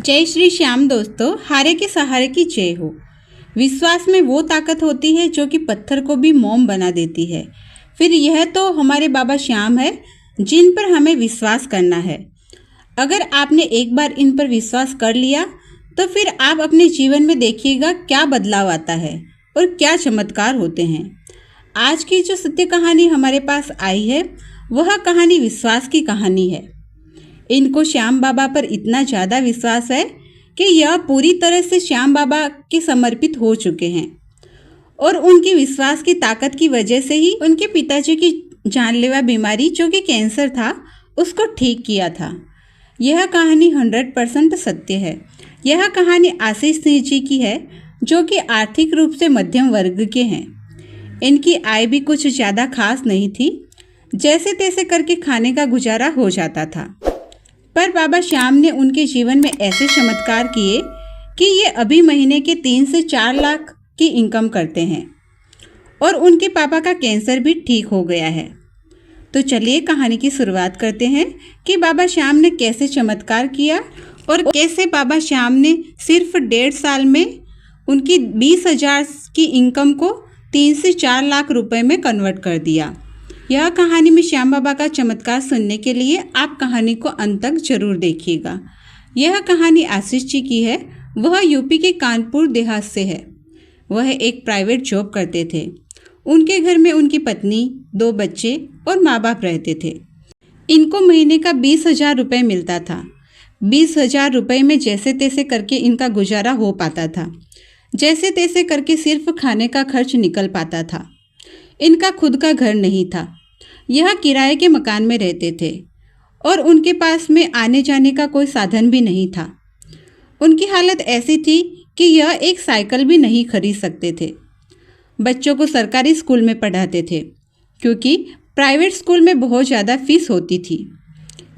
जय श्री श्याम दोस्तों, हारे के सहारे की जय हो। विश्वास में वो ताकत होती है जो कि पत्थर को भी मोम बना देती है। फिर यह तो हमारे बाबा श्याम है जिन पर हमें विश्वास करना है। अगर आपने एक बार इन पर विश्वास कर लिया तो फिर आप अपने जीवन में देखिएगा क्या बदलाव आता है और क्या चमत्कार होते हैं। आज की जो सत्य कहानी हमारे पास आई है वह कहानी विश्वास की कहानी है। इनको श्याम बाबा पर इतना ज़्यादा विश्वास है कि यह पूरी तरह से श्याम बाबा के समर्पित हो चुके हैं और उनकी विश्वास की ताकत की वजह से ही उनके पिताजी की जानलेवा बीमारी जो कि कैंसर था उसको ठीक किया था। यह कहानी 100% सत्य है। यह कहानी आशीष सिंह जी की है जो कि आर्थिक रूप से मध्यम वर्ग के हैं। इनकी आय भी कुछ ज़्यादा खास नहीं थी, जैसे तैसे करके खाने का गुजारा हो जाता था। पर बाबा श्याम ने उनके जीवन में ऐसे चमत्कार किए कि ये अभी महीने के 3 से 4 लाख की इनकम करते हैं और उनके पापा का कैंसर भी ठीक हो गया है। तो चलिए कहानी की शुरुआत करते हैं कि बाबा श्याम ने कैसे चमत्कार किया और कैसे बाबा श्याम ने सिर्फ 1.5 साल में उनकी 20,000 की इनकम को 3 से 4 लाख रुपए में कन्वर्ट कर दिया। यह कहानी में श्याम बाबा का चमत्कार सुनने के लिए आप कहानी को अंत तक जरूर देखिएगा। यह कहानी आशीष जी की है। वह यूपी के कानपुर देहात से है। वह एक प्राइवेट जॉब करते थे। उनके घर में उनकी पत्नी, 2 बच्चे और माँ बाप रहते थे। इनको महीने का 20,000 रुपये मिलता था। 20,000 रुपये में जैसे तैसे करके इनका गुजारा हो पाता था। जैसे तैसे करके सिर्फ खाने का खर्च निकल पाता था। इनका खुद का घर नहीं था। यह किराए के मकान में रहते थे और उनके पास में आने जाने का कोई साधन भी नहीं था। उनकी हालत ऐसी थी कि यह एक साइकिल भी नहीं खरीद सकते थे। बच्चों को सरकारी स्कूल में पढ़ाते थे क्योंकि प्राइवेट स्कूल में बहुत ज़्यादा फीस होती थी।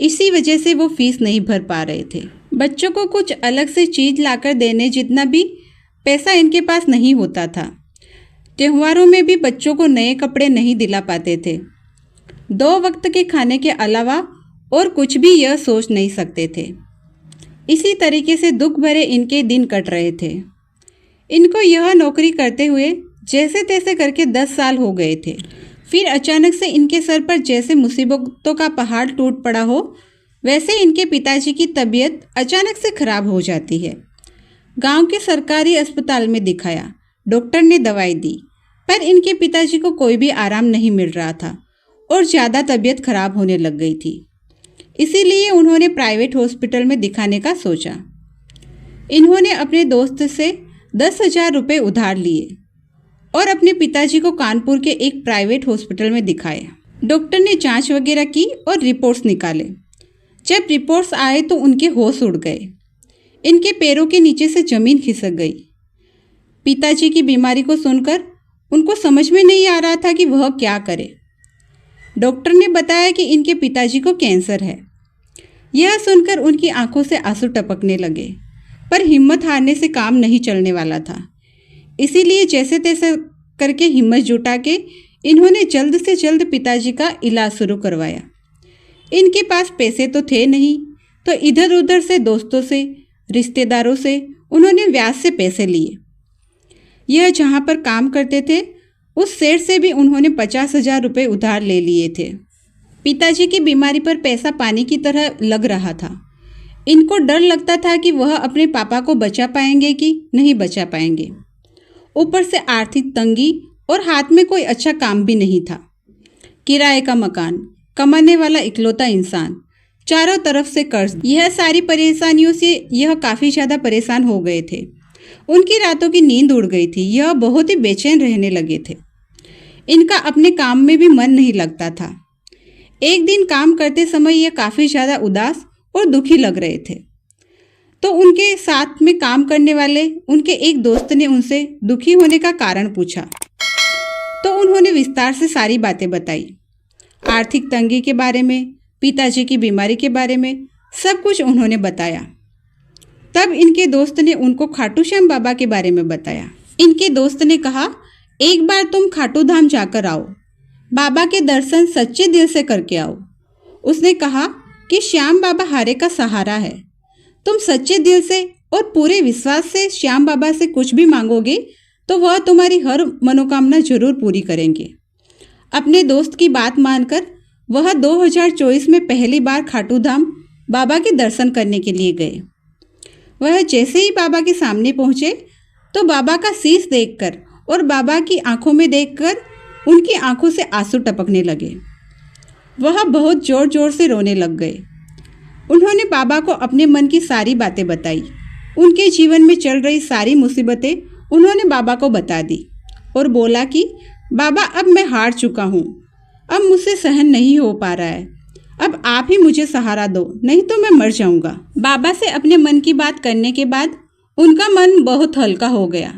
इसी वजह से वो फीस नहीं भर पा रहे थे। बच्चों को कुछ अलग से चीज़ लाकर देने जितना भी पैसा इनके पास नहीं होता था। त्योहारों में भी बच्चों को नए कपड़े नहीं दिला पाते थे। 2 वक्त के खाने के अलावा और कुछ भी यह सोच नहीं सकते थे। इसी तरीके से दुख भरे इनके दिन कट रहे थे। इनको यह नौकरी करते हुए जैसे तैसे करके 10 साल हो गए थे। फिर अचानक से इनके सर पर जैसे मुसीबतों का पहाड़ टूट पड़ा हो, वैसे इनके पिताजी की तबीयत अचानक से खराब हो जाती है। गांव के सरकारी अस्पताल में दिखाया, डॉक्टर ने दवाई दी, पर इनके पिताजी को कोई भी आराम नहीं मिल रहा था और ज़्यादा तबीयत खराब होने लग गई थी। इसीलिए उन्होंने प्राइवेट हॉस्पिटल में दिखाने का सोचा। इन्होंने अपने दोस्त से 10,000 रुपये उधार लिए और अपने पिताजी को कानपुर के एक प्राइवेट हॉस्पिटल में दिखाया। डॉक्टर ने जांच वगैरह की और रिपोर्ट्स निकाले। जब रिपोर्ट्स आए तो उनके होश उड़ गए। इनके पैरों के नीचे से ज़मीन खिसक गई। पिताजी की बीमारी को सुनकर उनको समझ में नहीं आ रहा था कि वह क्या करे। डॉक्टर ने बताया कि इनके पिताजी को कैंसर है। यह सुनकर उनकी आंखों से आंसू टपकने लगे, पर हिम्मत हारने से काम नहीं चलने वाला था। इसीलिए जैसे तैसे करके हिम्मत जुटा के इन्होंने जल्द से जल्द पिताजी का इलाज शुरू करवाया। इनके पास पैसे तो थे नहीं, तो इधर उधर से दोस्तों से, रिश्तेदारों से उन्होंने ब्याज से पैसे लिए। यह जहाँ पर काम करते थे उस सेठ से भी उन्होंने 50,000 रुपये उधार ले लिए थे। पिताजी की बीमारी पर पैसा पानी की तरह लग रहा था। इनको डर लगता था कि वह अपने पापा को बचा पाएंगे कि नहीं बचा पाएंगे। ऊपर से आर्थिक तंगी और हाथ में कोई अच्छा काम भी नहीं था। किराए का मकान, कमाने वाला इकलौता इंसान, चारों तरफ से कर्ज, यह सारी परेशानियों से यह काफ़ी ज़्यादा परेशान हो गए थे। उनकी रातों की नींद उड़ गई थी। यह बहुत ही बेचैन रहने लगे थे। इनका अपने काम में भी मन नहीं लगता था। एक दिन काम करते समय यह काफ़ी ज़्यादा उदास और दुखी लग रहे थे। तो उनके साथ में काम करने वाले उनके एक दोस्त ने उनसे दुखी होने का कारण पूछा। तो उन्होंने विस्तार से सारी बातें बताई। आर्थिक तंगी के बारे में, पिताजी की बीमारी के बारे में, सब कुछ उन्होंने बताया। तब इनके दोस्त ने उनको खाटू श्याम बाबा के बारे में बताया। इनके दोस्त ने कहा, एक बार तुम खाटू धाम जाकर आओ, बाबा के दर्शन सच्चे दिल से करके आओ। उसने कहा कि श्याम बाबा हारे का सहारा है, तुम सच्चे दिल से और पूरे विश्वास से श्याम बाबा से कुछ भी मांगोगे तो वह तुम्हारी हर मनोकामना जरूर पूरी करेंगे। अपने दोस्त की बात मानकर वह 2024 में पहली बार खाटू धाम बाबा के दर्शन करने के लिए गए। वह जैसे ही बाबा के सामने पहुंचे तो बाबा का शीश देखकर और बाबा की आंखों में देखकर उनकी आंखों से आंसू टपकने लगे। वह बहुत जोर जोर से रोने लग गए। उन्होंने बाबा को अपने मन की सारी बातें बताई। उनके जीवन में चल रही सारी मुसीबतें उन्होंने बाबा को बता दी और बोला कि बाबा अब मैं हार चुका हूँ, अब मुझसे सहन नहीं हो पा रहा है, अब आप ही मुझे सहारा दो, नहीं तो मैं मर जाऊंगा। बाबा से अपने मन की बात करने के बाद उनका मन बहुत हल्का हो गया।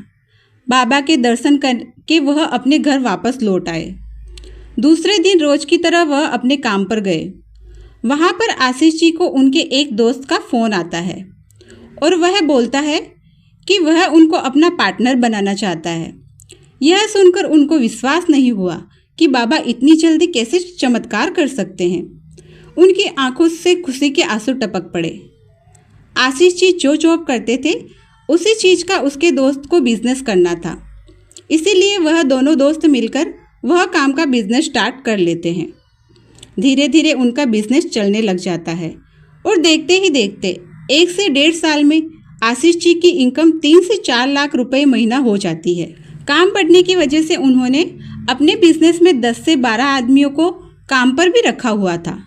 बाबा के दर्शन करके वह अपने घर वापस लौट आए। दूसरे दिन रोज की तरह वह अपने काम पर गए। वहाँ पर आशीष जी को उनके एक दोस्त का फ़ोन आता है और वह बोलता है कि वह उनको अपना पार्टनर बनाना चाहता है। यह सुनकर उनको विश्वास नहीं हुआ कि बाबा इतनी जल्दी कैसे चमत्कार कर सकते हैं। उनकी आंखों से खुशी के आंसू टपक पड़े। आशीष जी जो जॉब करते थे उसी चीज़ का उसके दोस्त को बिजनेस करना था, इसीलिए वह दोनों दोस्त मिलकर वह काम का बिजनेस स्टार्ट कर लेते हैं। धीरे धीरे उनका बिजनेस चलने लग जाता है और देखते ही देखते 1 से 1.5 साल में आशीष जी की इनकम 3 से 4 लाख रुपए महीना हो जाती है। काम बढ़ने की वजह से उन्होंने अपने बिजनेस में 10 से 12 आदमियों को काम पर भी रखा हुआ था।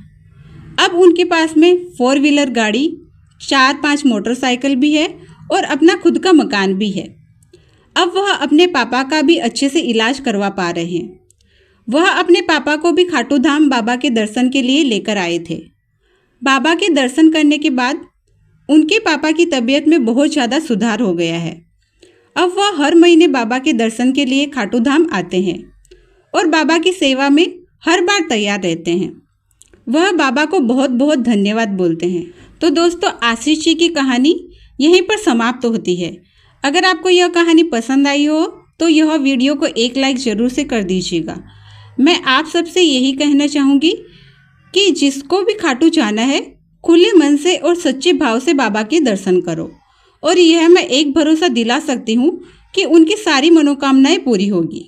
अब उनके पास में 4 व्हीलर गाड़ी, 4-5 मोटरसाइकिल भी है और अपना खुद का मकान भी है। अब वह अपने पापा का भी अच्छे से इलाज करवा पा रहे हैं। वह अपने पापा को भी खाटू धाम बाबा के दर्शन के लिए लेकर आए थे। बाबा के दर्शन करने के बाद उनके पापा की तबीयत में बहुत ज़्यादा सुधार हो गया है। अब वह हर महीने बाबा के दर्शन के लिए खाटू धाम आते हैं और बाबा की सेवा में हर बार तैयार रहते हैं। वह बाबा को बहुत बहुत धन्यवाद बोलते हैं। तो दोस्तों, आशीष जी की कहानी यहीं पर समाप्त होती है। अगर आपको यह कहानी पसंद आई हो तो यह वीडियो को एक लाइक ज़रूर से कर दीजिएगा। मैं आप सबसे यही कहना चाहूँगी कि जिसको भी खाटू जाना है खुले मन से और सच्चे भाव से बाबा के दर्शन करो, और यह मैं एक भरोसा दिला सकती हूँ कि उनकी सारी मनोकामनाएं पूरी होगी।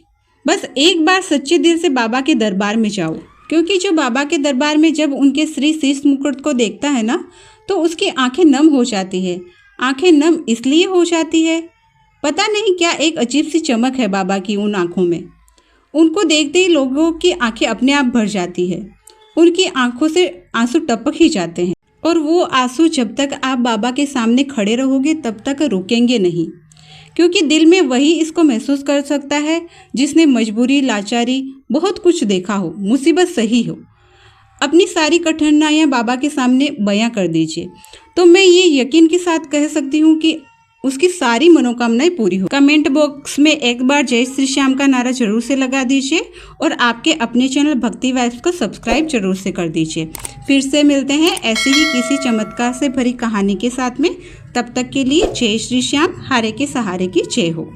बस एक बार सच्चे दिल से बाबा के दरबार में जाओ, क्योंकि जो बाबा के दरबार में जब उनके श्री शीश मुकुट को देखता है ना, तो उसकी आंखें नम हो जाती है। आंखें नम इसलिए हो जाती है, पता नहीं क्या एक अजीब सी चमक है बाबा की उन आँखों में। उनको देखते ही लोगों की आंखें अपने आप भर जाती है। उनकी आंखों से आंसू टपक ही जाते हैं और वो आंसू जब तक आप बाबा के सामने खड़े रहोगे तब तक रुकेंगे नहीं, क्योंकि दिल में वही इसको महसूस कर सकता है जिसने मजबूरी, लाचारी, बहुत कुछ देखा हो, मुसीबत सही हो। अपनी सारी कठिनाइयाँ बाबा के सामने बयां कर दीजिए, तो मैं ये यकीन के साथ कह सकती हूँ कि उसकी सारी मनोकामनाएं पूरी हो। कमेंट बॉक्स में एक बार जय श्री श्याम का नारा जरूर से लगा दीजिए और आपके अपने चैनल भक्ति वाइब्स को सब्सक्राइब जरूर से कर दीजिए। फिर से मिलते हैं ऐसे ही किसी चमत्कार से भरी कहानी के साथ में। तब तक के लिए जय श्री श्याम, हारे के सहारे की जय हो।